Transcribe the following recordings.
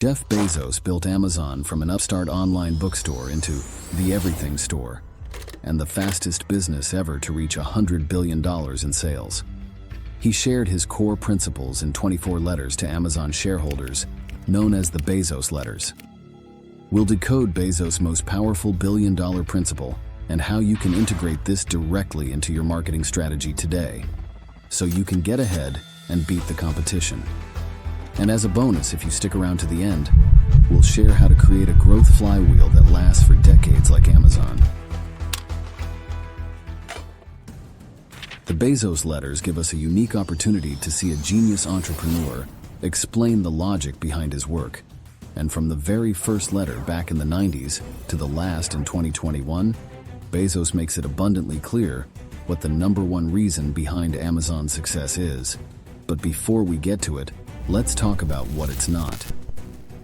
Jeff Bezos built Amazon from an upstart online bookstore into the everything store, and the fastest business ever to reach $100 billion in sales. He shared his core principles in 24 letters to Amazon shareholders, known as the Bezos letters. We'll decode Bezos' most powerful billion-dollar principle and how you can integrate this directly into your marketing strategy today, so you can get ahead and beat the competition. And as a bonus, if you stick around to the end, we'll share how to create a growth flywheel that lasts for decades like Amazon. The Bezos letters give us a unique opportunity to see a genius entrepreneur explain the logic behind his work. And from the very first letter back in the 90s to the last in 2021, Bezos makes it abundantly clear what the #1 reason behind Amazon's success is. But before we get to it, let's talk about what it's not.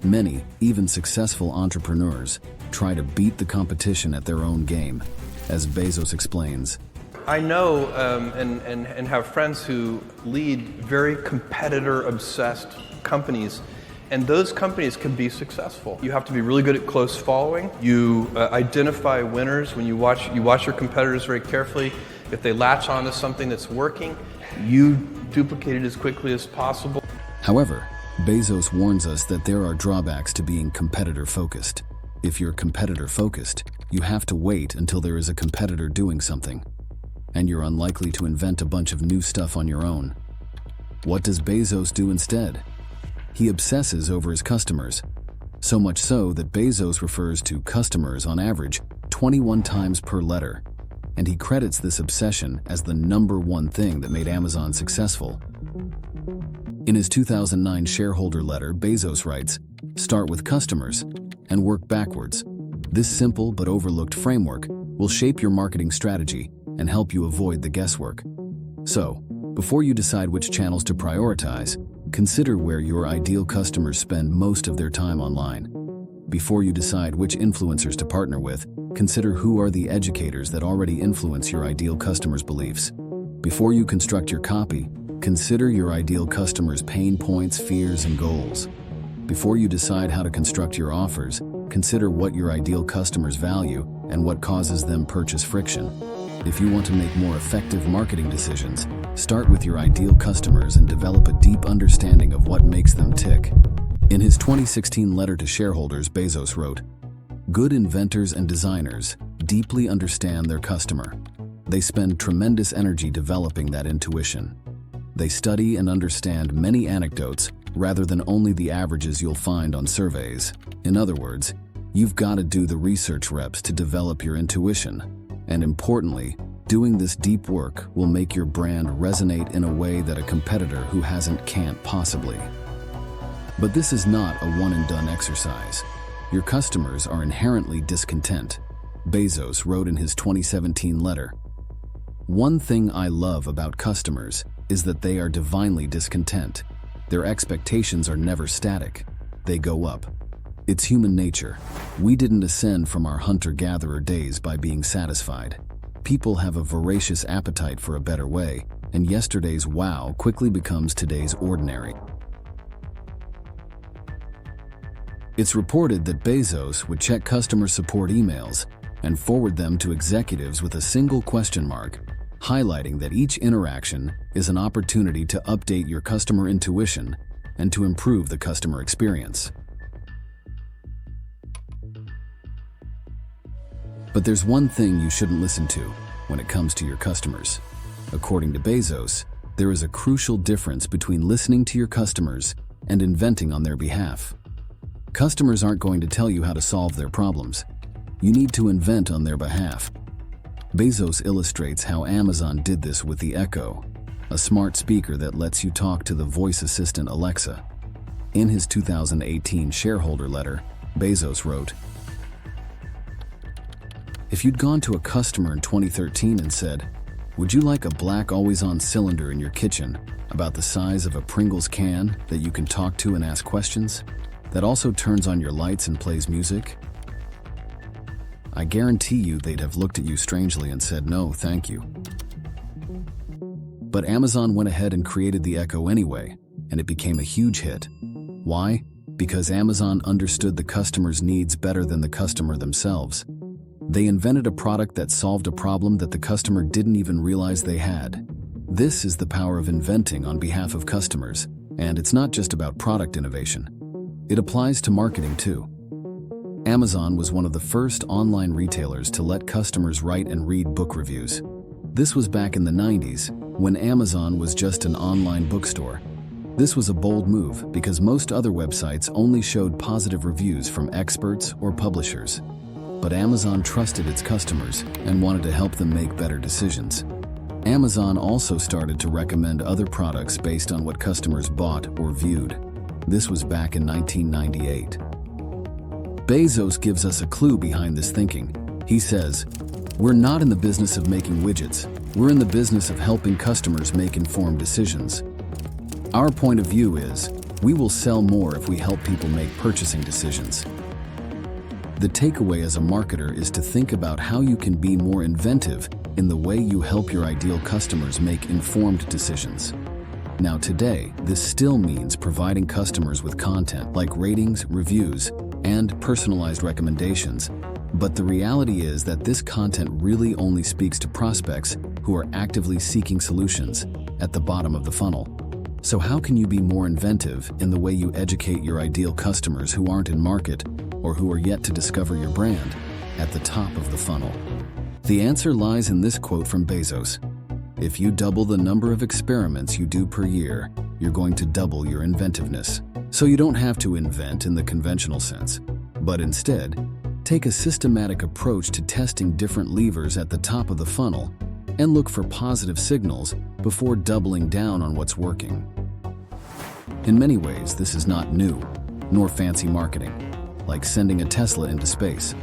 Many, even successful entrepreneurs, try to beat the competition at their own game. As Bezos explains, I know and have friends who lead very competitor-obsessed companies, and those companies can be successful. You have to be really good at close following. You identify winners when you watch your competitors very carefully. If they latch onto something that's working, you duplicate it as quickly as possible. However, Bezos warns us that there are drawbacks to being competitor-focused. If you're competitor-focused, you have to wait until there is a competitor doing something, and you're unlikely to invent a bunch of new stuff on your own. What does Bezos do instead? He obsesses over his customers, so much so that Bezos refers to customers on average 21 times per letter, and he credits this obsession as the #1 thing that made Amazon successful. In his 2009 shareholder letter, Bezos writes, "Start with customers and work backwards. This simple but overlooked framework will shape your marketing strategy and help you avoid the guesswork." So, before you decide which channels to prioritize, consider where your ideal customers spend most of their time online. Before you decide which influencers to partner with, consider who are the educators that already influence your ideal customers' beliefs. Before you construct your copy, consider your ideal customers' pain points, fears, and goals. Before you decide how to construct your offers, consider what your ideal customers value and what causes them purchase friction. If you want to make more effective marketing decisions, start with your ideal customers and develop a deep understanding of what makes them tick. In his 2016 letter to shareholders, Bezos wrote, "Good inventors and designers deeply understand their customer. They spend tremendous energy developing that intuition. They study and understand many anecdotes rather than only the averages you'll find on surveys. In other words, you've got to do the research reps to develop your intuition. And importantly, doing this deep work will make your brand resonate in a way that a competitor who hasn't can't possibly." But this is not a one-and-done exercise. Your customers are inherently discontent. Bezos wrote in his 2017 letter, "One thing I love about customers is that they are divinely discontent. Their expectations are never static. They go up. It's human nature. We didn't ascend from our hunter-gatherer days by being satisfied. People have a voracious appetite for a better way, and yesterday's wow quickly becomes today's ordinary." It's reported that Bezos would check customer support emails and forward them to executives with a single question mark, highlighting that each interaction is an opportunity to update your customer intuition and to improve the customer experience. But there's one thing you shouldn't listen to when it comes to your customers. According to Bezos, there is a crucial difference between listening to your customers and inventing on their behalf. Customers aren't going to tell you how to solve their problems. You need to invent on their behalf. Bezos illustrates how Amazon did this with the Echo, a smart speaker that lets you talk to the voice assistant Alexa. In his 2018 shareholder letter, Bezos wrote, "If you'd gone to a customer in 2013 and said, 'Would you like a black always-on cylinder in your kitchen about the size of a Pringles can that you can talk to and ask questions, that also turns on your lights and plays music?' I guarantee you they'd have looked at you strangely and said, 'No, thank you.' But Amazon went ahead and created the Echo anyway, and it became a huge hit. Why? Because Amazon understood the customer's needs better than the customer themselves. They invented a product that solved a problem that the customer didn't even realize they had. This is the power of inventing on behalf of customers, and it's not just about product innovation. It applies to marketing too. Amazon was one of the first online retailers to let customers write and read book reviews. This was back in the 90s, when Amazon was just an online bookstore. This was a bold move because most other websites only showed positive reviews from experts or publishers. But Amazon trusted its customers and wanted to help them make better decisions. Amazon also started to recommend other products based on what customers bought or viewed. This was back in 1998. Bezos gives us a clue behind this thinking. He says, "We're not in the business of making widgets. We're in the business of helping customers make informed decisions." Our point of view is, we will sell more if we help people make purchasing decisions. The takeaway as a marketer is to think about how you can be more inventive in the way you help your ideal customers make informed decisions. Now today, this still means providing customers with content like ratings, reviews, and personalized recommendations. But the reality is that this content really only speaks to prospects who are actively seeking solutions at the bottom of the funnel. So how can you be more inventive in the way you educate your ideal customers who aren't in market or who are yet to discover your brand at the top of the funnel? The answer lies in this quote from Bezos. If you double the number of experiments you do per year, you're going to double your inventiveness. So you don't have to invent in the conventional sense, but instead, take a systematic approach to testing different levers at the top of the funnel and look for positive signals before doubling down on what's working. In many ways, this is not new, nor fancy marketing, like sending a Tesla into space,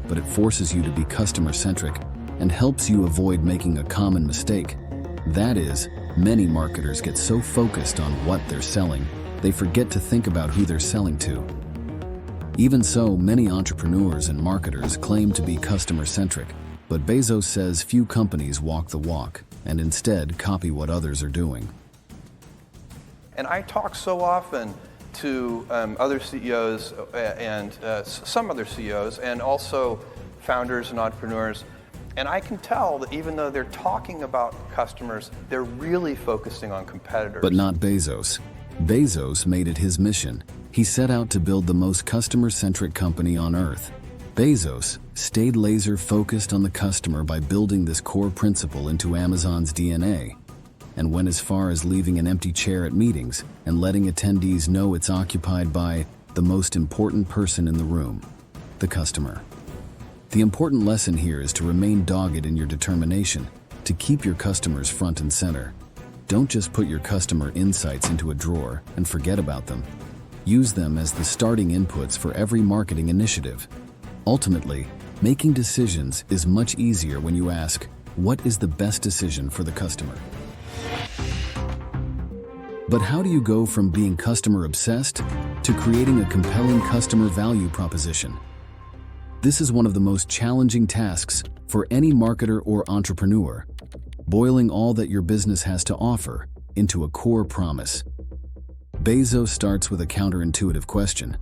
but it forces you to be customer-centric and helps you avoid making a common mistake. That is, many marketers get so focused on what they're selling, they forget to think about who they're selling to. Even so, many entrepreneurs and marketers claim to be customer-centric, but Bezos says few companies walk the walk and instead copy what others are doing. And I talk so often to other CEOs and some other CEOs and also founders and entrepreneurs, and I can tell that even though they're talking about customers, they're really focusing on competitors. But not Bezos. Bezos made it his mission. He set out to build the most customer-centric company on Earth. Bezos stayed laser-focused on the customer by building this core principle into Amazon's DNA, and went as far as leaving an empty chair at meetings and letting attendees know it's occupied by the most important person in the room, the customer. The important lesson here is to remain dogged in your determination to keep your customers front and center. Don't just put your customer insights into a drawer and forget about them. Use them as the starting inputs for every marketing initiative. Ultimately, making decisions is much easier when you ask, what is the best decision for the customer? But how do you go from being customer-obsessed to creating a compelling customer value proposition? This is one of the most challenging tasks for any marketer or entrepreneur, boiling all that your business has to offer into a core promise. Bezos starts with a counterintuitive question.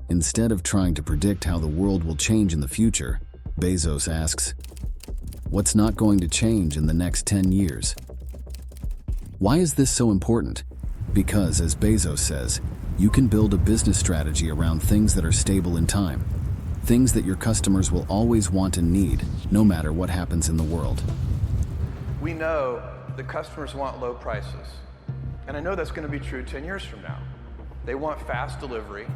Instead of trying to predict how the world will change in the future, Bezos asks, what's not going to change in the next 10 years? Why is this so important? Because, as Bezos says, you can build a business strategy around things that are stable in time, things that your customers will always want and need, no matter what happens in the world. We know that customers want low prices, and I know that's going to be true 10 years from now. They want fast delivery.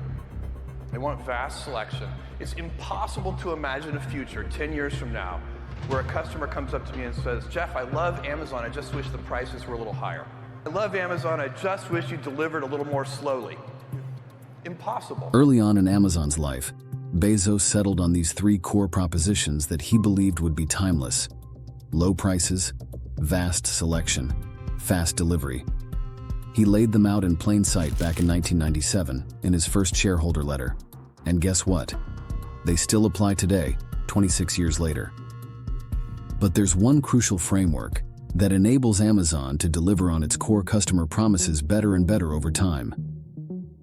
They want vast selection. It's impossible to imagine a future 10 years from now where a customer comes up to me and says, Jeff, I love Amazon, I just wish the prices were a little higher. I love Amazon, I just wish you delivered a little more slowly. Impossible. Early on in Amazon's life, Bezos settled on these three core propositions that he believed would be timeless: low prices, vast selection, fast delivery. He laid them out in plain sight back in 1997 in his first shareholder letter. And guess what? They still apply today, 26 years later. But there's one crucial framework that enables Amazon to deliver on its core customer promises better and better over time.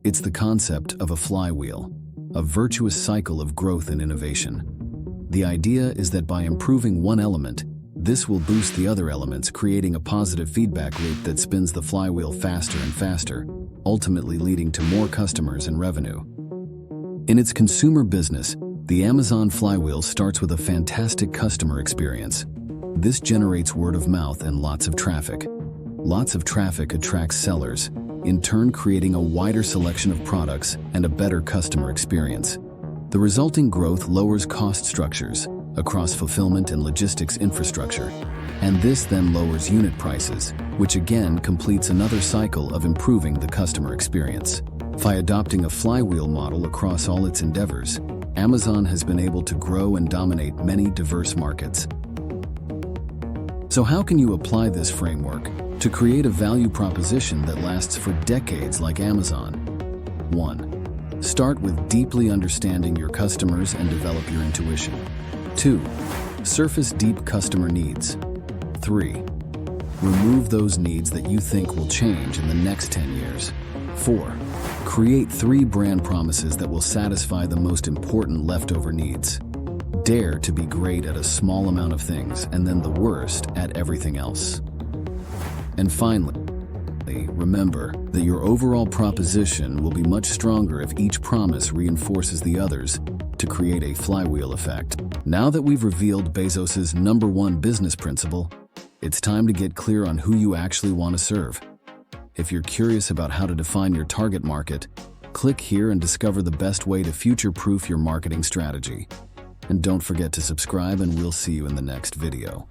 It's the concept of a flywheel, a virtuous cycle of growth and innovation. The idea is that by improving one element, this will boost the other elements, creating a positive feedback loop that spins the flywheel faster and faster, ultimately leading to more customers and revenue. In its consumer business, the Amazon flywheel starts with a fantastic customer experience. This generates word of mouth and lots of traffic. Lots of traffic attracts sellers, in turn creating a wider selection of products and a better customer experience. The resulting growth lowers cost structures across fulfillment and logistics infrastructure, and this then lowers unit prices, which again completes another cycle of improving the customer experience. By adopting a flywheel model across all its endeavors, Amazon has been able to grow and dominate many diverse markets. So how can you apply this framework to create a value proposition that lasts for decades like Amazon? 1. Start with deeply understanding your customers and develop your intuition. 2. Surface deep customer needs. 3. Remove those needs that you think will change in the next 10 years. 4. Create 3 brand promises that will satisfy the most important leftover needs. Dare to be great at a small amount of things and then the worst at everything else. And finally, remember that your overall proposition will be much stronger if each promise reinforces the others to create a flywheel effect. Now that we've revealed Bezos' #1 business principle, it's time to get clear on who you actually want to serve. If you're curious about how to define your target market, click here and discover the best way to future-proof your marketing strategy. And don't forget to subscribe, and we'll see you in the next video.